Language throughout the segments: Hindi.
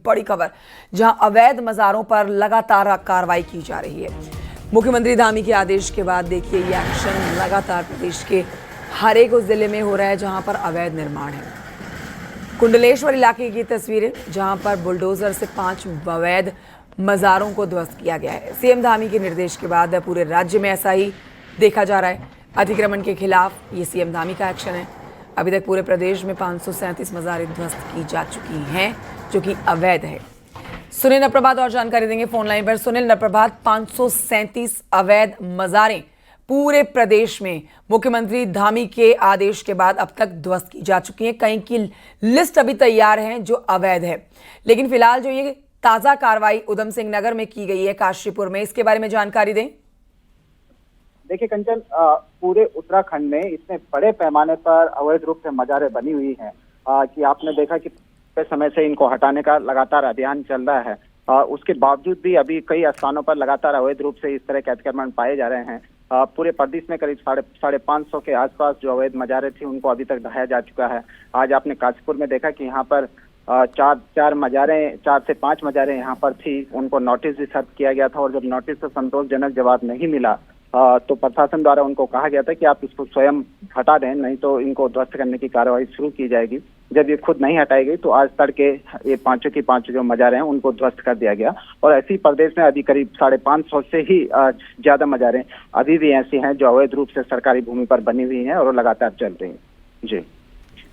बड़ी खबर, जहां अवैध मज़ारों पर लगातार कार्रवाई की जा रही है। मुख्यमंत्री धामी के आदेश के बाद देखिए ये एक्शन लगातार प्रदेश के हर एक उस जिले में हो रहा है जहां पर अवैध निर्माण है। कुंडलेश्वर इलाके की तस्वीरें, जहां पर बुलडोजर से 5 अवैध मज़ारों को ध्वस्त किया गया है। सीएम धामी के निर्देश के बाद पूरे राज्य में ऐसा ही देखा जा रहा है। अतिक्रमण के खिलाफ ये सीएम धामी का एक्शन है। अभी तक पूरे प्रदेश में 537 मज़ारें ध्वस्त की जा चुकी हैं, जो कि अवैध है। सुनील नरप्रभात और जानकारी देंगे फोन लाइन पर। सुनील नरप्रभात, 537 अवैध मज़ारें पूरे प्रदेश में मुख्यमंत्री धामी के आदेश के बाद अब तक ध्वस्त की जा चुकी हैं। कई की लिस्ट अभी तैयार है जो अवैध है, लेकिन फिलहाल जो ये ताजा कार्रवाई उधम सिंह नगर में की गई है काशीपुर में, इसके बारे में जानकारी दें। देखिए कंचन, पूरे उत्तराखंड में इतने बड़े पैमाने पर अवैध रूप से मज़ारें बनी हुई हैं कि आपने देखा कि समय से इनको हटाने का लगातार अभियान चल रहा है। उसके बावजूद भी अभी कई स्थानों पर लगातार अवैध रूप से इस तरह के अतिक्रमण पाए जा रहे हैं। पूरे प्रदेश में करीब 550 के आसपास जो अवैध मज़ारें थी उनको अभी तक ढहाया जा चुका है। आज आपने काशीपुर में देखा कि यहाँ पर 4 से 5 मज़ारें यहाँ पर थी, उनको नोटिस भी सर्व किया गया था और जब नोटिस से संतोषजनक जवाब नहीं मिला तो प्रशासन द्वारा उनको कहा गया था कि आप इसको स्वयं हटा दें, नहीं तो इनको ध्वस्त करने की कार्रवाई शुरू की जाएगी। जब ये खुद नहीं हटाई गई तो आज तड़के ये 5 की 5 जो मज़ारें हैं उनको ध्वस्त कर दिया गया। और ऐसी प्रदेश में अभी करीब 550 से ही ज्यादा मज़ारें अभी भी ऐसी हैं जो अवैध रूप से सरकारी भूमि पर बनी हुई हैं और लगातार चल रही हैं। जी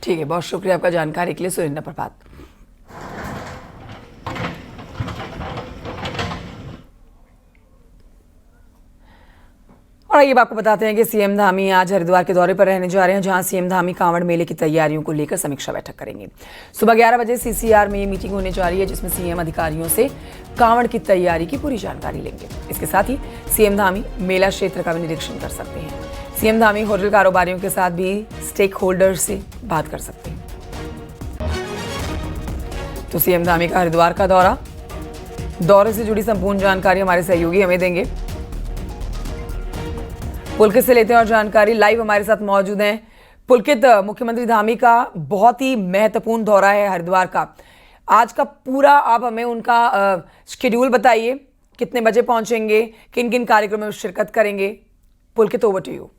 ठीक है, बहुत शुक्रिया आपका जानकारी के लिए सुरेंद्र प्रभात। और ये आपको बताते हैं कि सीएम धामी आज हरिद्वार के दौरे पर रहने जा रहे हैं, जहां सीएम धामी कांवड़ मेले की तैयारियों को लेकर समीक्षा बैठक करेंगे। सुबह 11 बजे सीसीआर में ये मीटिंग होने जा रही है, जिसमें सीएम अधिकारियों से कांवड़ की तैयारी की पूरी जानकारी लेंगे। इसके साथ ही सीएम धामी मेला क्षेत्र का भी निरीक्षण कर सकते हैं। सीएम धामी होटल कारोबारियों के साथ भी स्टेक होल्डर से बात कर सकते हैं। तो सीएम धामी का हरिद्वार का दौरे से जुड़ी संपूर्ण जानकारी हमारे सहयोगी हमें देंगे। पुलकित से लेते हैं और जानकारी, लाइव हमारे साथ मौजूद हैं। पुलकित, मुख्यमंत्री धामी का बहुत ही महत्वपूर्ण दौरा है हरिद्वार का। आज का पूरा आप हमें उनका शेड्यूल बताइए, कितने बजे पहुंचेंगे, किन किन कार्यक्रमों में शिरकत करेंगे। पुलकित, ओवर टू यू।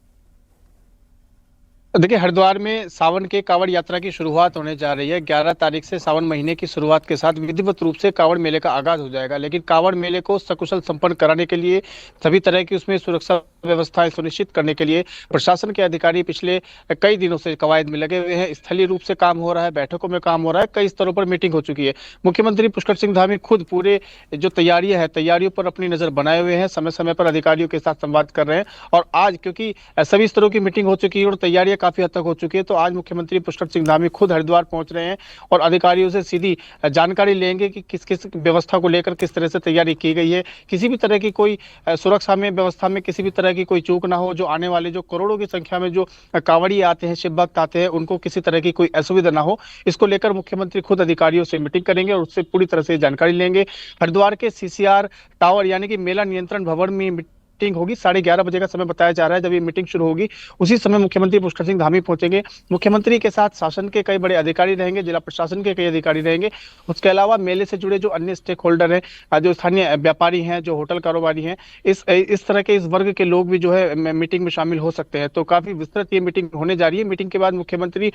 देखिए, हरिद्वार में सावन के कांवड़ यात्रा की शुरुआत होने जा रही है। 11 तारीख से सावन महीने की शुरुआत के साथ विधिवत रूप से कांवड़ मेले का आगाज हो जाएगा। लेकिन कांवड़ मेले को सकुशल संपन्न कराने के लिए सभी तरह की उसमें सुरक्षा व्यवस्थाएं सुनिश्चित करने के लिए प्रशासन के अधिकारी पिछले कई दिनों से कवायद में लगे हुए हैं। स्थलीय रूप से काम हो रहा है, बैठकों में काम हो रहा है, कई स्तरों पर मीटिंग हो चुकी है। मुख्यमंत्री पुष्कर सिंह धामी खुद पूरे जो तैयारियां हैं, तैयारियों पर अपनी नजर बनाए हुए हैं, समय समय पर अधिकारियों के साथ संवाद कर रहे हैं। और आज क्योंकि सभी स्तरों की मीटिंग हो चुकी है और तैयारियां काफी हद तक हो चुकी है, तो आज मुख्यमंत्री पुष्कर सिंह धामी खुद हरिद्वार पहुंच रहे हैं और अधिकारियों से सीधी जानकारी लेंगे कि किस किस व्यवस्था को लेकर किस तरह से तैयारी की गई है। किसी भी तरह की कोई सुरक्षा में व्यवस्था में किसी भी तरह की कोई चूक ना हो, जो आने वाले जो करोड़ों की संख्या में जो कांवड़िए आते हैं, शिव भक्त आते हैं, उनको किसी तरह की कोई असुविधा ना हो। इसको लेकर मुख्यमंत्री खुद अधिकारियों से मीटिंग करेंगे और उससे पूरी तरह से जानकारी लेंगे। हरिद्वार के सीसीआर टावर यानी कि मेला नियंत्रण भवन में मीटिंग होगी। 11:30 बजे का समय बताया जा रहा है जब ये मीटिंग शुरू होगी। उसी समय मुख्यमंत्री पुष्कर सिंह धामी पहुंचेंगे। मुख्यमंत्री के साथ शासन के कई बड़े अधिकारी रहेंगे, जिला प्रशासन के कई अधिकारी रहेंगे। उसके अलावा मेले से जुड़े जो अन्य स्टेक होल्डर हैं, जो स्थानीय व्यापारी हैं, जो होटल कारोबारी हैं, इस तरह के इस वर्ग के लोग भी जो है मीटिंग में शामिल हो सकते हैं। तो काफी विस्तृत ये मीटिंग होने जा रही है। मीटिंग के बाद मुख्यमंत्री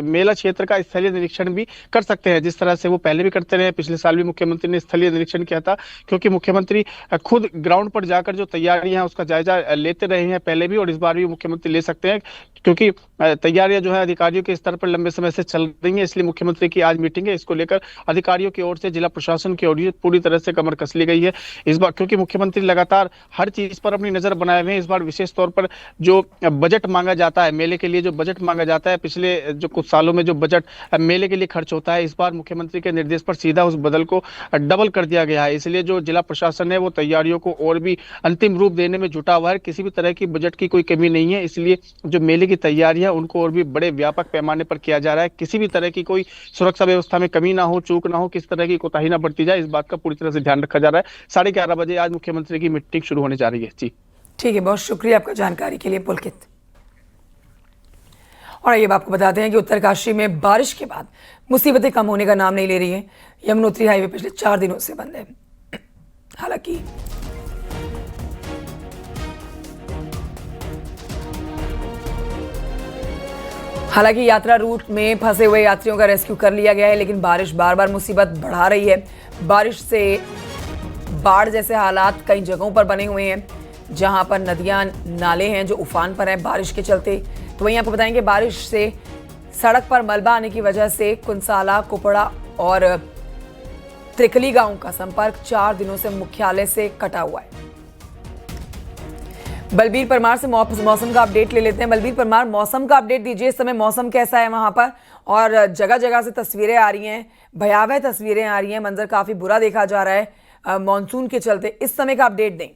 मेला क्षेत्र का स्थलीय निरीक्षण भी कर सकते हैं, जिस तरह से वो पहले भी करते रहे। पिछले साल भी मुख्यमंत्री ने स्थलीय निरीक्षण किया था, क्योंकि मुख्यमंत्री खुद ग्राउंड पर जाकर जो तैयारियां हैं उसका जायजा लेते रहे हैं पहले भी, और इस बार भी मुख्यमंत्री ले सकते हैं, क्योंकि तैयारियां जो है अधिकारियों के स्तर पर लंबे समय से चल रही हैं। इसलिए मुख्यमंत्री की आज मीटिंग है। इसको लेकर अधिकारियों की ओर से, जिला प्रशासन की ओर से पूरी तरह से कमर कस ली गई है इस बार, क्योंकि मुख्यमंत्री लगातार हर चीज पर अपनी नजर बनाए हुए हैं। इस बार विशेष तौर पर जो बजट मांगा जाता है मेले के लिए, जो बजट मांगा जाता है, पिछले जो कुछ सालों में जो बजट मेले के लिए खर्च होता है, इस बार मुख्यमंत्री के निर्देश पर सीधा उस बदल को डबल कर दिया गया है। इसलिए जो जिला प्रशासन है वो तैयारियों को और भी अंतिम रूप देने में जुटा हुआ है। किसी भी तरह की बजट की कोई कमी नहीं है। इसलिए जो मेले की तैयारियां उनको और भी बड़े व्यापक पैमाने पर किया जा रहा है। किसी भी तरह की कोई सुरक्षा व्यवस्था में कमी ना हो, चूक ना हो, किस तरह की कोताही ना बरती जाए, इस बात का पूरी तरह से ध्यान रखा जा रहा है। 11:30 बजे आज मुख्यमंत्री की मीटिंग शुरू होने जा रही है। जी ठीक है, बहुत शुक्रिया आपका जानकारी के लिए पुलकित। और आइए अब आपको बताते हैं कि उत्तरकाशी में बारिश के बाद मुसीबतें कम होने का नाम नहीं ले रही हैं। यमुनोत्री हाईवे पिछले 4 दिनों से बंद है। हालांकि यात्रा रूट में फंसे हुए यात्रियों का रेस्क्यू कर लिया गया है, लेकिन बारिश बार बार मुसीबत बढ़ा रही है। बारिश से बाढ़ जैसे हालात कई जगहों पर बने हुए हैं, जहां पर नदियां नाले हैं जो उफान पर हैं बारिश के चलते। तो वहीं आपको बताएंगे बारिश से सड़क पर मलबा आने की वजह से कुंसाला, कुपड़ा और त्रिकली गांव का संपर्क 4 दिनों से मुख्यालय से कटा हुआ है। बलबीर परमार से मौसम का अपडेट ले लेते हैं। बलबीर परमार, मौसम का अपडेट दीजिए। इस समय मौसम कैसा है वहां पर? और जगह जगह से तस्वीरें आ रही हैं, भयावह तस्वीरें आ रही हैं, मंजर काफी बुरा देखा जा रहा है मॉनसून के चलते। इस समय का अपडेट दें।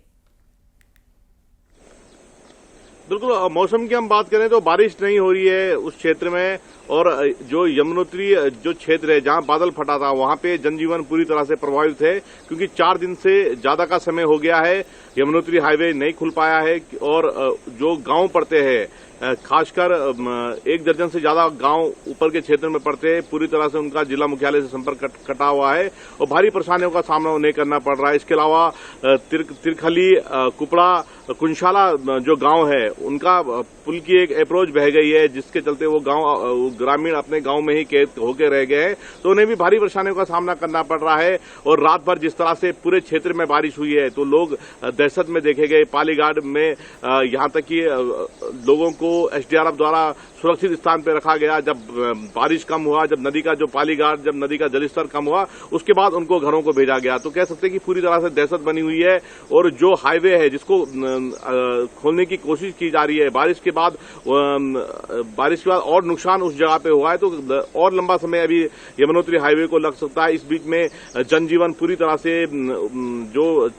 बिल्कुल, मौसम की हम बात करें तो बारिश नहीं हो रही है उस क्षेत्र में, और जो यमुनोत्री जो क्षेत्र है जहां बादल फटा था वहां पे जनजीवन पूरी तरह से प्रभावित है, क्योंकि 4 दिन से ज्यादा का समय हो गया है, यमुनोत्री हाईवे नहीं खुल पाया है। और जो गांव पड़ते हैं, खासकर 1 दर्जन से ज्यादा गांव ऊपर के क्षेत्र में पड़ते हैं, पूरी तरह से उनका जिला मुख्यालय से संपर्क कटा हुआ है और भारी परेशानियों का सामना उन्हें करना पड़ रहा है। इसके अलावा तिरखली, कुपड़ा, कुंशाला जो गांव है उनका पुल की एक अप्रोच बह गई है, जिसके चलते वो गांव ग्रामीण अपने गांव में ही कैद होकर रह गए हैं, तो उन्हें भी भारी परेशानियों का सामना करना पड़ रहा है। और रात भर जिस तरह से पूरे क्षेत्र में बारिश हुई है तो लोग दहशत में देखे गए। पालीघाट में यहां तक कि लोगों को एसडीआरएफ द्वारा सुरक्षित स्थान पर रखा गया। जब बारिश कम हुआ, जब नदी का जलस्तर कम हुआ, उसके बाद उनको घरों को भेजा गया। तो कह सकते हैं कि पूरी तरह से दहशत बनी हुई है। और जो हाईवे है जिसको खोलने की कोशिश की जा रही है, बारिश के बाद और नुकसान उस जगह पे हुआ है, तो और लंबा समय अभी यमुनोत्री हाईवे को लग सकता है। इस बीच में जनजीवन पूरी तरह से, जो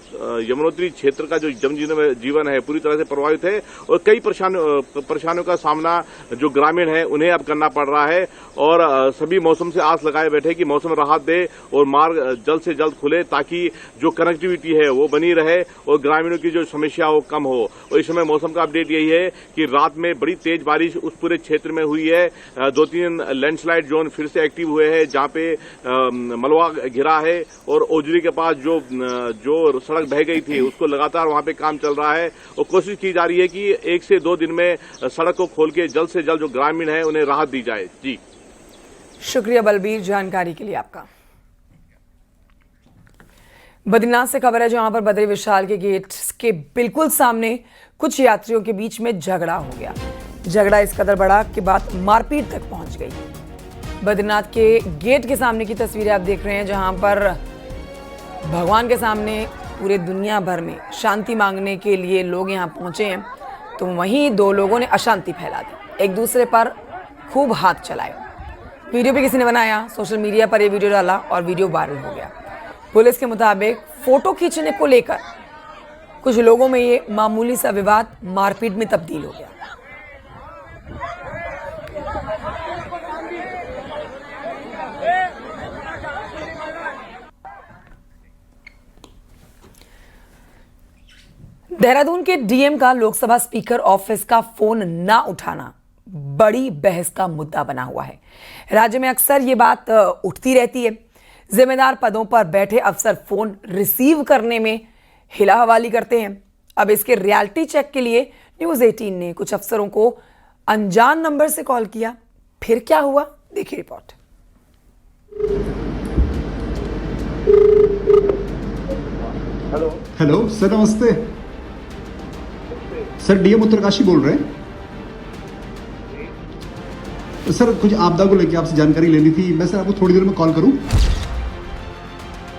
यमुनोत्री क्षेत्र का जो जनजीवन है पूरी तरह से प्रभावित है और कई परेशानियों का सामना जो ग्रामीण है उन्हें अब करना पड़ रहा है। और सभी मौसम से आस लगाए बैठे कि मौसम राहत दे और मार्ग जल्द से जल्द खुले, ताकि जो कनेक्टिविटी है वो बनी रहे और ग्रामीणों की जो समस्या हो कम हो। और इस समय मौसम का अपडेट यही है कि रात में बड़ी तेज बारिश उस पूरे क्षेत्र में हुई है। 2-3 लैंडस्लाइड जोन फिर से एक्टिव हुए हैं, जहां पे मलबा घिरा है और ओजरी के पास जो सड़क बह गई थी उसको लगातार वहां पे काम चल रहा है और कोशिश की जा रही है कि 1 से 2 दिन में सड़क को खोल के जल्द से जल्द जो ग्रामीण है उन्हें राहत दी जाए। जी, शुक्रिया बलबीर, जानकारी के लिए आपका। बद्रीनाथ से खबर है, जहां पर बद्री विशाल के गेट के बिल्कुल सामने कुछ यात्रियों के बीच में झगड़ा हो गया। झगड़ा इस कदर बढ़ा कि बात मारपीट तक पहुंच गई। बद्रीनाथ के गेट के सामने की तस्वीरें आप देख रहे हैं, जहां पर भगवान के सामने पूरे दुनिया भर में शांति मांगने के लिए लोग यहां पहुंचे हैं। तो वहीं 2 लोगों ने अशांति फैला दी, एक दूसरे पर खूब हाथ चलाए। वीडियो भी किसी ने बनाया, सोशल मीडिया पर यह वीडियो डाला और वीडियो वायरल हो गया। पुलिस के मुताबिक फोटो खींचने को लेकर कुछ लोगों में ये मामूली सा विवाद मारपीट में तब्दील हो गया। देहरादून के डीएम का लोकसभा स्पीकर ऑफिस का फोन ना उठाना बड़ी बहस का मुद्दा बना हुआ है। राज्य में अक्सर ये बात उठती रहती है। जिम्मेदार पदों पर बैठे अफसर फोन रिसीव करने में हिला हवाली करते हैं। अब इसके रियलिटी चेक के लिए न्यूज़ 18 ने कुछ अफसरों को अनजान नंबर से कॉल किया। फिर क्या हुआ, देखिए रिपोर्ट। हेलो सर, नमस्ते सर, डीएम उत्तरकाशी बोल रहे हैं सर। कुछ आपदा को लेकर आपसे जानकारी लेनी थी। मैं सर आपको थोड़ी देर में कॉल करूं?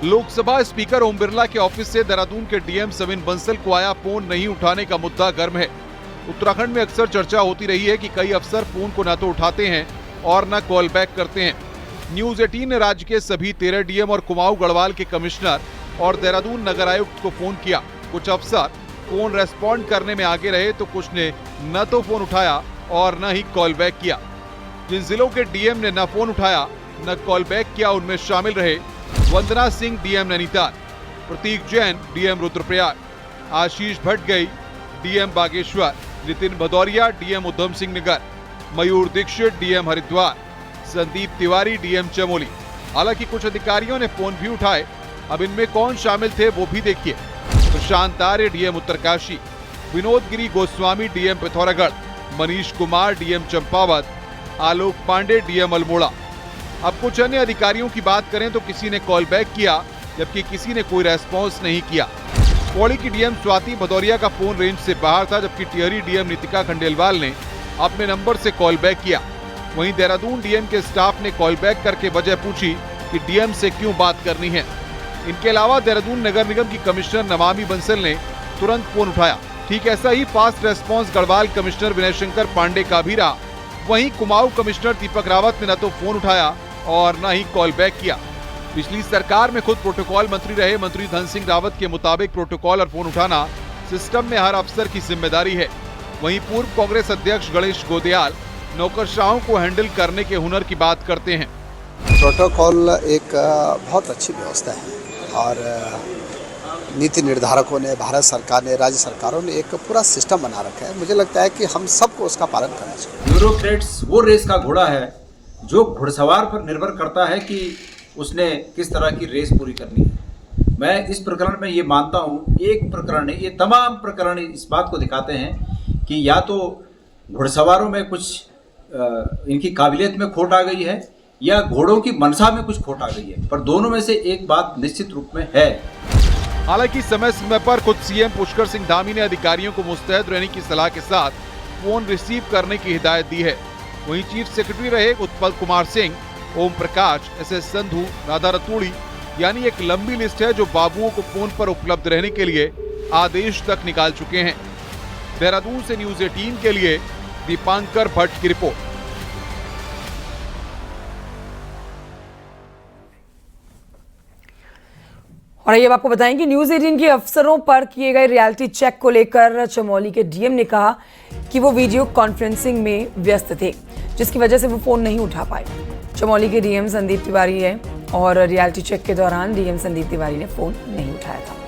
लोकसभा स्पीकर ओम बिरला के ऑफिस से देहरादून के डीएम सविन बंसल को आया फोन नहीं उठाने का मुद्दा गर्म है। उत्तराखंड में अक्सर चर्चा होती रही है कि कई अफसर फोन को न तो उठाते हैं और न कॉल बैक करते हैं। न्यूज़ 18 ने राज्य के सभी 13 डीएम और कुमाऊं गढ़वाल के कमिश्नर और देहरादून नगर आयुक्त को फोन किया। कुछ अफसर फोन रेस्पॉन्ड करने में आगे रहे तो कुछ ने न तो फोन उठाया और न ही कॉल बैक किया। जिन जिलों के डीएम ने न फोन उठाया न कॉल बैक किया, उनमें शामिल रहे वंदना सिंह डीएम नैनीताल, प्रतीक जैन डीएम रुद्रप्रयाग, आशीष भट्टगई डीएम बागेश्वर, नितिन भदौरिया डीएम उधम सिंह नगर, मयूर दीक्षित डीएम हरिद्वार, संदीप तिवारी डीएम चमोली। हालांकि कुछ अधिकारियों ने फोन भी उठाए। अब इनमें कौन शामिल थे वो भी देखिए। प्रशांत आर्य डीएम उत्तरकाशी, विनोद गिरी गोस्वामी डीएम पिथौरागढ़, मनीष कुमार डीएम चंपावत, आलोक पांडे डीएम अल्मोड़ा। अब कुछ अन्य अधिकारियों की बात करें तो किसी ने कॉल बैक किया, जबकि किसी ने कोई रेस्पॉन्स नहीं किया। पौड़ी की डीएम स्वाति भदौरिया का फोन रेंज से बाहर था, जबकि टिहरी डीएम नितिका खंडेलवाल ने अपने नंबर से कॉल बैक किया। वहीं देहरादून डीएम के स्टाफ ने कॉल बैक करके वजह पूछी कि डीएम से क्यों बात करनी है। इनके अलावा देहरादून नगर निगम की कमिश्नर नमामि बंसल ने तुरंत फोन उठाया। ठीक ऐसा ही fast response Garhwal commissioner Vinay Shankar Pandey का भी रहा। वहीं कुमाऊं कमिश्नर दीपक रावत ने न तो फोन उठाया और न ही कॉल बैक किया। पिछली सरकार में खुद प्रोटोकॉल मंत्री रहे मंत्री धन सिंह रावत के मुताबिक प्रोटोकॉल और फोन उठाना सिस्टम में हर अफसर की जिम्मेदारी है। वहीं पूर्व कांग्रेस अध्यक्ष गणेश गोदयाल नौकरशाहों को हैंडल करने के हुनर की बात करते हैं। प्रोटोकॉल एक बहुत अच्छी व्यवस्था है और नीति निर्धारकों ने, भारत सरकार ने, राज्य सरकारों ने एक पूरा सिस्टम बना रखा है। मुझे लगता है कि हम सबको उसका पालन करना चाहिए। ब्यूरोक्रेट्स वो रेस का घोड़ा है जो घुड़सवार पर निर्भर करता है कि उसने किस तरह की रेस पूरी करनी है। मैं इस प्रकरण में ये मानता हूँ, एक प्रकरण नहीं, ये तमाम प्रकरण इस बात को दिखाते हैं कि या तो घुड़सवारों में कुछ इनकी काबिलियत में खोट आ गई है या घोड़ों की मनसा में कुछ खोट आ गई है, पर दोनों में से एक बात निश्चित रूप में है। हालांकि समय समय पर खुद सीएम पुष्कर सिंह धामी ने अधिकारियों को मुस्तैद रहने की सलाह के साथ फोन रिसीव करने की हिदायत दी है। वहीं चीफ सेक्रेटरी रहे उत्पल कुमार सिंह, ओम प्रकाश, एसएस संधू, राधा रतूड़ी, यानी एक लंबी लिस्ट है जो बाबुओं को फोन पर उपलब्ध रहने के लिए आदेश तक निकाल चुके हैं। देहरादून से न्यूज 18 के लिए दीपांकर भट्ट की रिपोर्ट। और ये आपको बताएं कि न्यूज 18 के अफसरों पर किए गए रियलिटी चेक को लेकर चमोली के डीएम ने कहा कि वो वीडियो कॉन्फ्रेंसिंग में व्यस्त थे, जिसकी वजह से वो फोन नहीं उठा पाए। चमोली के डीएम संदीप तिवारी है और रियलिटी चेक के दौरान डीएम संदीप तिवारी ने फोन नहीं उठाया था।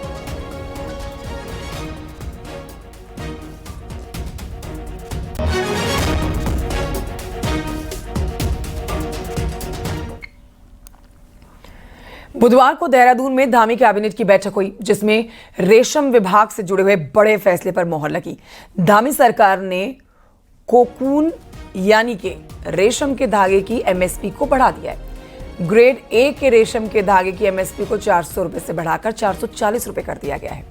बुधवार को देहरादून में धामी कैबिनेट की बैठक हुई, जिसमें रेशम विभाग से जुड़े हुए बड़े फैसले पर मोहर लगी। धामी सरकार ने कोकून यानी कि रेशम के धागे की एमएसपी को बढ़ा दिया है। ग्रेड ए के रेशम के धागे की एमएसपी को 400 रुपए से बढ़ाकर 440 रुपए कर दिया गया है।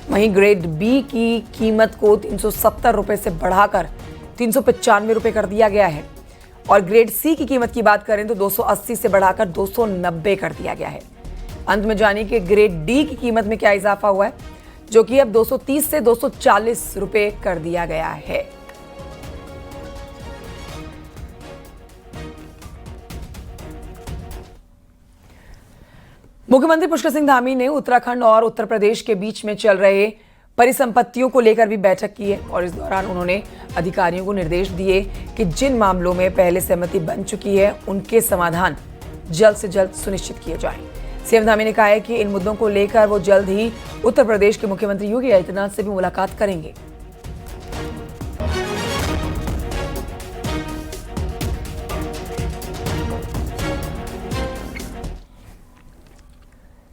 वहीं ग्रेड बी की कीमत को 370 रुपए से बढ़ाकर 395 रुपए कर दिया गया है और ग्रेड सी की कीमत की बात करें तो 280 से बढ़ाकर 290 कर दिया गया है। अंत में जानिए कि ग्रेड डी की कीमत में क्या इजाफा हुआ है, जो कि अब 230 से 240 रुपए कर दिया गया है। मुख्यमंत्री पुष्कर सिंह धामी ने उत्तराखंड और उत्तर प्रदेश के बीच में चल रहे परिसंपत्तियों को लेकर भी बैठक की है और इस दौरान उन्होंने अधिकारियों को निर्देश दिए कि जिन मामलों में पहले सहमति बन चुकी है उनके समाधान जल्द से जल्द सुनिश्चित किए जाएं। सीएम धामी ने कहा है कि इन मुद्दों को लेकर वो जल्द ही उत्तर प्रदेश के मुख्यमंत्री योगी आदित्यनाथ से भी मुलाकात करेंगे।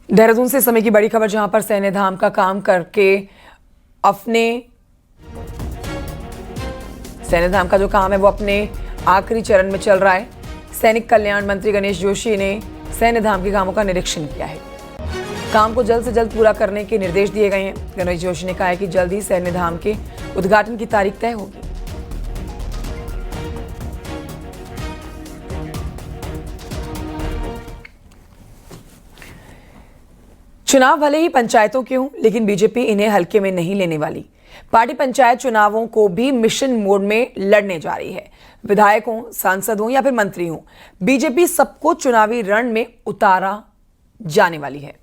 देहरादून से समय की बड़ी खबर, जहां पर सैन्य धाम का काम करके सैन्य धाम का जो काम है वो अपने आखिरी चरण में चल रहा है। सैनिक कल्याण मंत्री गणेश जोशी ने सैन्य धाम के कामों का निरीक्षण किया है। काम को जल्द से जल्द पूरा करने के निर्देश दिए गए हैं। गणेश जोशी ने कहा है कि जल्द ही सैन्य धाम के उद्घाटन की तारीख तय होगी। चुनाव भले ही पंचायतों के हों, लेकिन बीजेपी इन्हें हल्के में नहीं लेने वाली। पार्टी पंचायत चुनावों को भी मिशन मोड में लड़ने जा रही है। विधायक हों, सांसद हों या फिर मंत्री हों, बीजेपी सबको चुनावी रण में उतारा जाने वाली है। –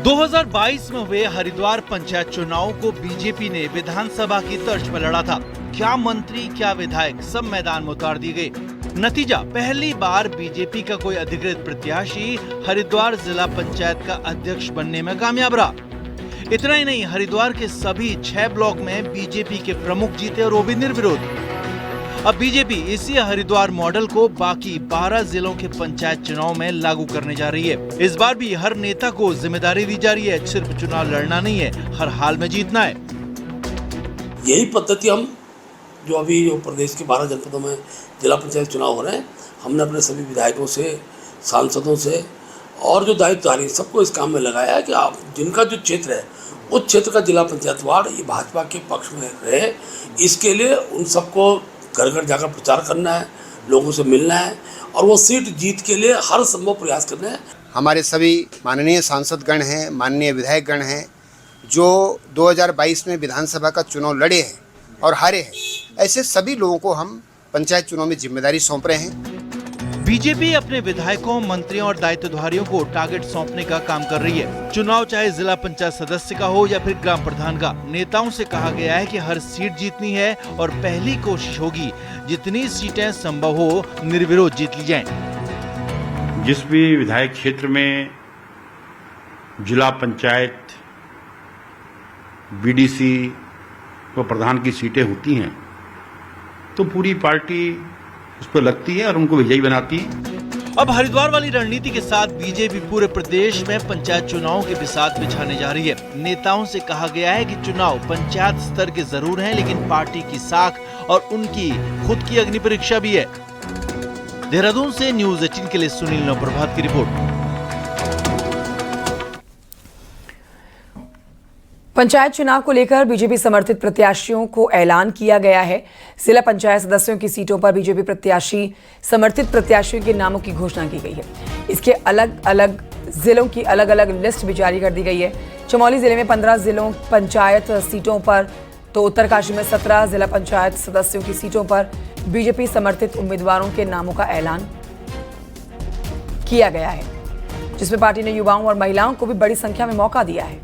2022 में हुए हरिद्वार पंचायत चुनावों को बीजेपी ने विधानसभा की तर्ज पर लड़ा था। क्या मंत्री क्या विधायक सब मैदान में उतार दिए गए। नतीजा, पहली बार बीजेपी का कोई अधिकृत प्रत्याशी हरिद्वार जिला पंचायत का अध्यक्ष बनने में कामयाब रहा। इतना ही नहीं, हरिद्वार के सभी 6 ब्लॉक में बीजेपी के प्रमुख जीते और वो भी निर्विरोध। अब बीजेपी इसी हरिद्वार मॉडल को बाकी 12 जिलों के पंचायत चुनाव में लागू करने जा रही है। इस बार भी हर नेता को जिम्मेदारी दी जा रही है, सिर्फ चुनाव लड़ना नहीं है, हर हाल में जीतना है। यही पद्धति हम जो अभी जो प्रदेश के 12 जनपदों में जिला पंचायत चुनाव हो रहे हैं, हमने अपने सभी विधायकों से, सांसदों से और जो दायित्वधारी सबको इस काम में लगाया है कि आप जिनका जो क्षेत्र है उस क्षेत्र का जिला पंचायत वार्ड ये भाजपा के पक्ष में रहे। इसके लिए उन सबको घर घर जाकर प्रचार करना है, लोगों से मिलना है और वो सीट जीत के लिए हर संभव प्रयास करना है। हमारे सभी माननीय सांसदगण हैं, माननीय विधायकगण हैं जो 2022 में विधानसभा का चुनाव लड़े हैं और हारे हैं, ऐसे सभी लोगों को हम पंचायत चुनाव में जिम्मेदारी सौंप रहे हैं। बीजेपी अपने विधायकों, मंत्रियों और दायित्वधारियों को टारगेट सौंपने का काम कर रही है। चुनाव चाहे जिला पंचायत सदस्य का हो या फिर ग्राम प्रधान का, नेताओं से कहा गया है कि हर सीट जीतनी है और पहली कोशिश होगी जितनी सीटें संभव हो निर्विरोध जीत ली जाएं। जिस भी विधायक क्षेत्र में जिला पंचायत, बीडीसी व प्रधान की सीटें होती हैं तो पूरी पार्टी उस पर लगती है और उनको विजयी बनाती है। अब हरिद्वार वाली रणनीति के साथ बीजेपी पूरे प्रदेश में पंचायत चुनावों के बिसात बिछाने जा रही है। नेताओं से कहा गया है कि चुनाव पंचायत स्तर के जरूर हैं, लेकिन पार्टी की साख और उनकी खुद की अग्नि परीक्षा भी है। देहरादून से न्यूज़ 18 के लिए सुनील नवप्रभात की रिपोर्ट। पंचायत चुनाव को लेकर बीजेपी समर्थित प्रत्याशियों को ऐलान किया गया है। जिला पंचायत सदस्यों की सीटों पर बीजेपी प्रत्याशी समर्थित प्रत्याशियों के नामों की घोषणा की गई है। इसके अलग अलग जिलों की अलग अलग लिस्ट भी जारी कर दी गई है। चमोली जिले में 15 जिलों पंचायत सीटों पर तो उत्तरकाशी में 17 जिला पंचायत सदस्यों की सीटों पर बीजेपी समर्थित उम्मीदवारों के नामों का ऐलान किया गया है, जिसमें पार्टी ने युवाओं और महिलाओं को भी बड़ी संख्या में मौका दिया है।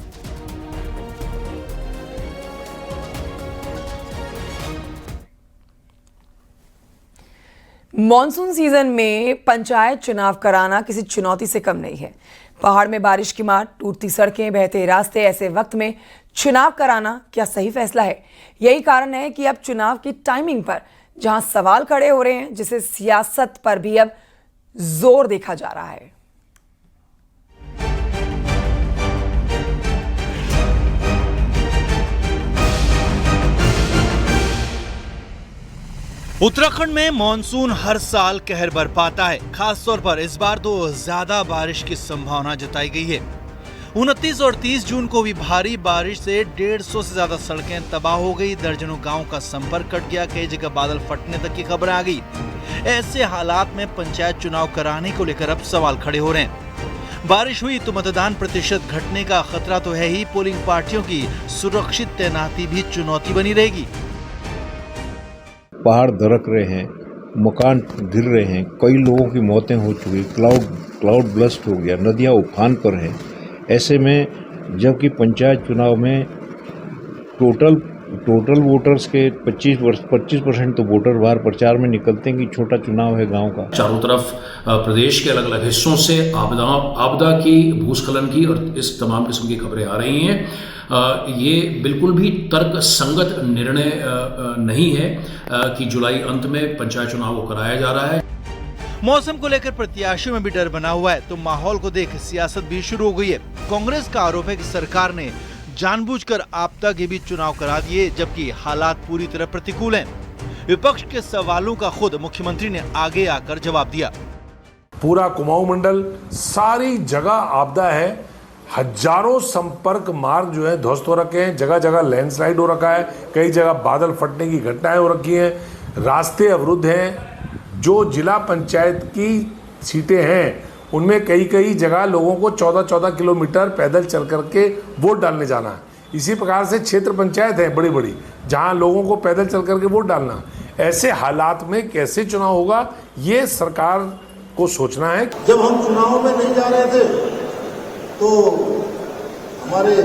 मॉनसून सीजन में पंचायत चुनाव कराना किसी चुनौती से कम नहीं है। पहाड़ में बारिश की मार, टूटती सड़कें, बहते रास्ते, ऐसे वक्त में चुनाव कराना क्या सही फैसला है? यही कारण है कि अब चुनाव की टाइमिंग पर जहां सवाल खड़े हो रहे हैं, जिसे सियासत पर भी अब जोर देखा जा रहा है। उत्तराखंड में मॉनसून हर साल कहर बरपाता है। खास तौर पर इस बार तो ज्यादा बारिश की संभावना जताई गई है। 29 और 30 जून को भी भारी बारिश से 150 से ज्यादा सड़कें तबाह हो गई, दर्जनों गांव का संपर्क कट गया, कई जगह बादल फटने तक की खबरें आ गई। ऐसे हालात में पंचायत चुनाव कराने को लेकर अब सवाल खड़े हो रहे हैं। बारिश हुई तो मतदान प्रतिशत घटने का खतरा तो है ही, पोलिंग पार्टियों की सुरक्षित तैनाती भी चुनौती बनी रहेगी। पहाड़ दरक रहे हैं, मकान गिर रहे हैं, कई लोगों की मौतें हो चुकी, क्लाउड ब्लस्ट हो गया, नदियां उफान पर हैं। ऐसे में जबकि पंचायत चुनाव में टोटल वोटर्स के 25% तो वोटर बाहर प्रचार में निकलते हैं कि छोटा चुनाव है गांव का। चारों तरफ प्रदेश के अलग अलग हिस्सों से आपदा की, भूस्खलन की और इस तमाम किस्म की खबरें आ रही हैं। ये बिल्कुल भी तर्क संगत निर्णय नहीं है कि जुलाई अंत में पंचायत चुनाव को कराया जा रहा है। मौसम को लेकर प्रत्याशियों में भी डर बना हुआ है, तो माहौल को देख सियासत भी शुरू हो गई है। कांग्रेस का आरोप है कि सरकार ने जानबूझकर आपदा के बीच चुनाव करा दिए, जबकि हालात पूरी तरह प्रतिकूल हैं। विपक्ष के सवालों का खुद मुख्यमंत्री ने आगे आकर जवाब दिया। पूरा कुमाऊं मंडल सारी जगह आपदा है, हजारों संपर्क मार्ग जो है ध्वस्त हो रखे हैं, जगह जगह लैंडस्लाइड हो रखा है, कई जगह बादल फटने की घटनाएं हो रखी हैं, रास्ते अवरुद्ध हैं। जो जिला पंचायत की सीटें हैं उनमें कई जगह लोगों को 14-14 किलोमीटर पैदल चल करके वोट डालने जाना है। इसी प्रकार से क्षेत्र पंचायत है बड़ी बड़ी, जहां लोगों को पैदल चल करके वोट डालना। ऐसे हालात में कैसे चुनाव होगा, ये सरकार को सोचना है। जब हम चुनाव में नहीं जा रहे थे तो हमारे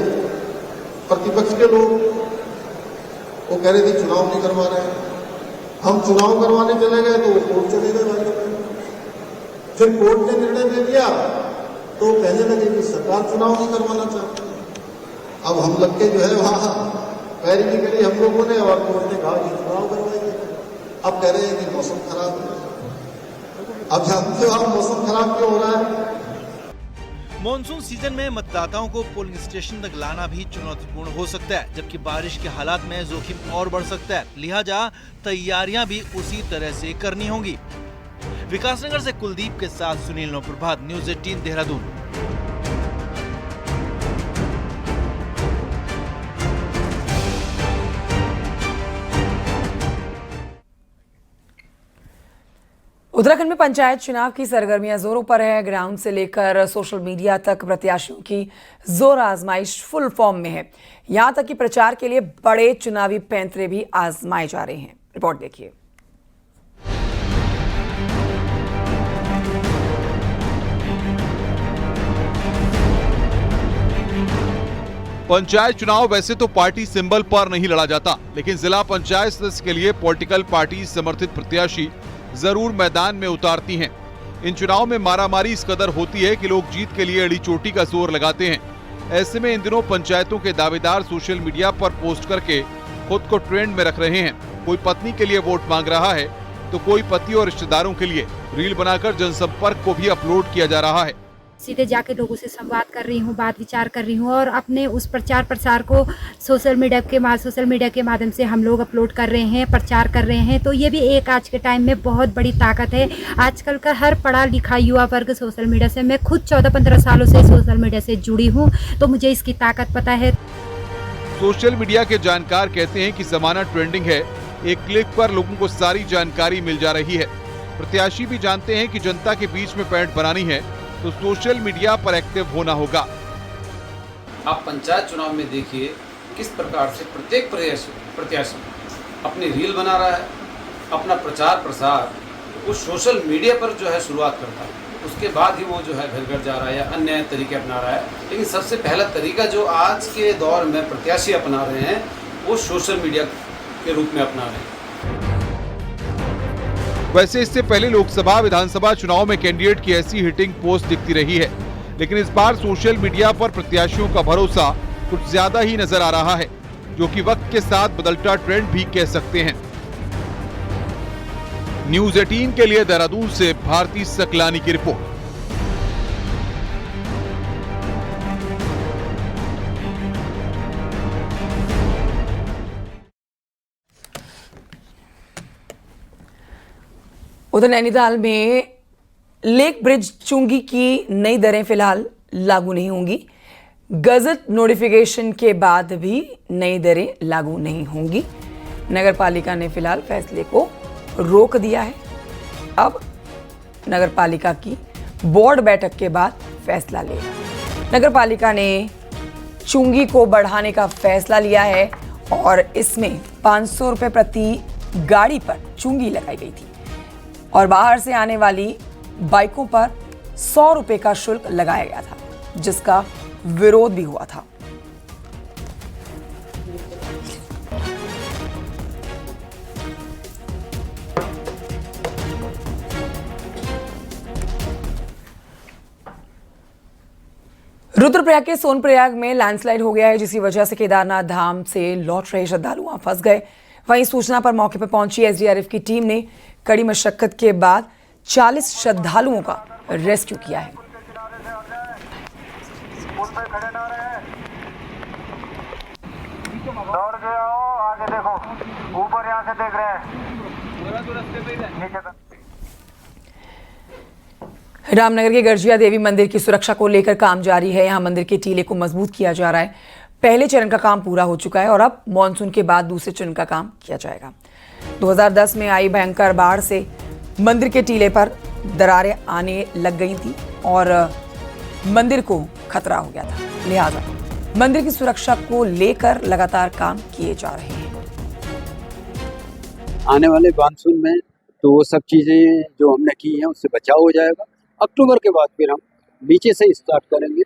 प्रतिपक्ष के लोग वो कह रही थी चुनाव नहीं करवा रहे हैं। हम चुनाव करवाने चले गए तो वो कोर्ट चले गए भाई। फिर कोर्ट ने निर्णय दे दिया तो कहने लगे कि सरकार चुनाव नहीं करवाना चाहती। अब हम लोग के जो है वहाँ पैरवी करी हम लोगों ने और कोर्ट ने कहा कि चुनाव करवाइए। अब कह रहे हैं कि मौसम खराब है। अब जानते हो आप मौसम खराब क्यों हो रहा है? मॉनसून सीजन में मतदाताओं को पोलिंग स्टेशन तक लाना भी चुनौतीपूर्ण हो सकता है, जबकि बारिश के हालात में जोखिम और बढ़ सकता है। लिहाजा तैयारियां भी उसी तरह से करनी होंगी। विकासनगर से कुलदीप के साथ सुनील नौप्रभात, न्यूज़ 18 देहरादून। उत्तराखंड में पंचायत चुनाव की सरगर्मियां जोरों पर है। ग्राउंड से लेकर सोशल मीडिया तक प्रत्याशियों की जोर आजमाइश फुल फॉर्म में है। यहां तक कि प्रचार के लिए बड़े चुनावी पैंतरे भी आजमाए जा रहे हैं। रिपोर्ट देखिए। पंचायत चुनाव वैसे तो पार्टी सिंबल पर नहीं लड़ा जाता, लेकिन जिला पंचायत सदस्य के लिए पॉलिटिकल पार्टी समर्थित प्रत्याशी जरूर मैदान में उतारती हैं। इन चुनाव में मारामारी इस कदर होती है कि लोग जीत के लिए अड़ी चोटी का जोर लगाते हैं। ऐसे में इन दिनों पंचायतों के दावेदार सोशल मीडिया पर पोस्ट करके खुद को ट्रेंड में रख रहे हैं। कोई पत्नी के लिए वोट मांग रहा है तो कोई पति और रिश्तेदारों के लिए रील बनाकर जनसंपर्क को भी अपलोड किया जा रहा है। सीधे जाके लोगों से संवाद कर रही हूँ, बात विचार कर रही हूँ और अपने उस प्रचार प्रसार को सोशल मीडिया के माध्यम से हम लोग अपलोड कर रहे हैं, प्रचार कर रहे हैं। तो ये भी एक आज के टाइम में बहुत बड़ी ताकत है। आजकल का हर पढ़ा लिखा युवा वर्ग सोशल मीडिया से, मैं खुद 14-15 सालों से सोशल मीडिया से जुड़ी हूँ, तो मुझे इसकी ताकत पता है। सोशल मीडिया के जानकार कहते हैं कि जमाना ट्रेंडिंग है, एक क्लिक पर लोगों को सारी जानकारी मिल जा रही है। प्रत्याशी भी जानते हैं कि जनता के बीच में पैठ बनानी है तो सोशल मीडिया पर एक्टिव होना होगा। आप पंचायत चुनाव में देखिए किस प्रकार से प्रत्येक प्रत्याशी अपनी रील बना रहा है, अपना प्रचार प्रसार उस सोशल मीडिया पर जो है शुरुआत करता है, उसके बाद ही वो जो है घर घर जा रहा है या अन्य तरीके अपना रहा है। लेकिन सबसे पहला तरीका जो आज के दौर में प्रत्याशी अपना रहे हैं वो सोशल मीडिया के रूप में अपना रहे हैं। वैसे इससे पहले लोकसभा विधानसभा चुनाव में कैंडिडेट की ऐसी हिटिंग पोस्ट दिखती रही है, लेकिन इस बार सोशल मीडिया पर प्रत्याशियों का भरोसा कुछ ज्यादा ही नजर आ रहा है, जो कि वक्त के साथ बदलता ट्रेंड भी कह सकते हैं। न्यूज़ 18 के लिए देहरादून से भारती सकलानी की रिपोर्ट। उधर नैनीताल में लेक ब्रिज चुंगी की नई दरें फिलहाल लागू नहीं होंगी। गजट नोटिफिकेशन के बाद भी नई दरें लागू नहीं होंगी। नगर पालिका ने फिलहाल फैसले को रोक दिया है। अब नगर पालिका की बोर्ड बैठक के बाद फैसला लेगा। नगर पालिका ने चुंगी को बढ़ाने का फैसला लिया है और इसमें 500 रुपये प्रति गाड़ी पर चुंगी लगाई गई थी और बाहर से आने वाली बाइकों पर 100 रुपये का शुल्क लगाया गया था, जिसका विरोध भी हुआ था। रुद्रप्रयाग के सोनप्रयाग में लैंडस्लाइड हो गया है, जिसकी वजह से केदारनाथ धाम से लौट रहे श्रद्धालु वहां फंस गए। वहीं सूचना पर मौके पर पहुंची एसडीआरएफ की टीम ने कड़ी मशक्कत के बाद 40 श्रद्धालुओं का रेस्क्यू किया है। दौड़ के आओ, आगे देखो, ऊपर यहाँ से देख रहे हैं। रामनगर के गर्जिया देवी मंदिर की सुरक्षा को लेकर काम जारी है। यहां मंदिर के टीले को मजबूत किया जा रहा है। पहले चरण का काम पूरा हो चुका है और अब मॉनसून के बाद दूसरे चरण का काम किया जाएगा। 2010 में आई भयंकर बाढ़ से मंदिर के टीले पर दरारें आने लग गई थी और मंदिर को खतरा हो गया था। लिहाजा मंदिर की सुरक्षा को लेकर लगातार काम किए जा रहे हैं। आने वाले मानसून में तो वो सब चीज़ें जो हमने की हैं उससे बचाव हो जाएगा। अक्टूबर के बाद फिर हम नीचे से स्टार्ट करेंगे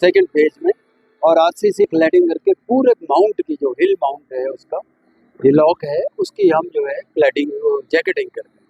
सेकंड फेज में और आज से इसे क्लैडिंग करके पूरे माउंट की जो हिल माउंट है उसका ये लॉक है उसकी हम जो है क्लैडिंग जैकेटिंग कर रहे हैं।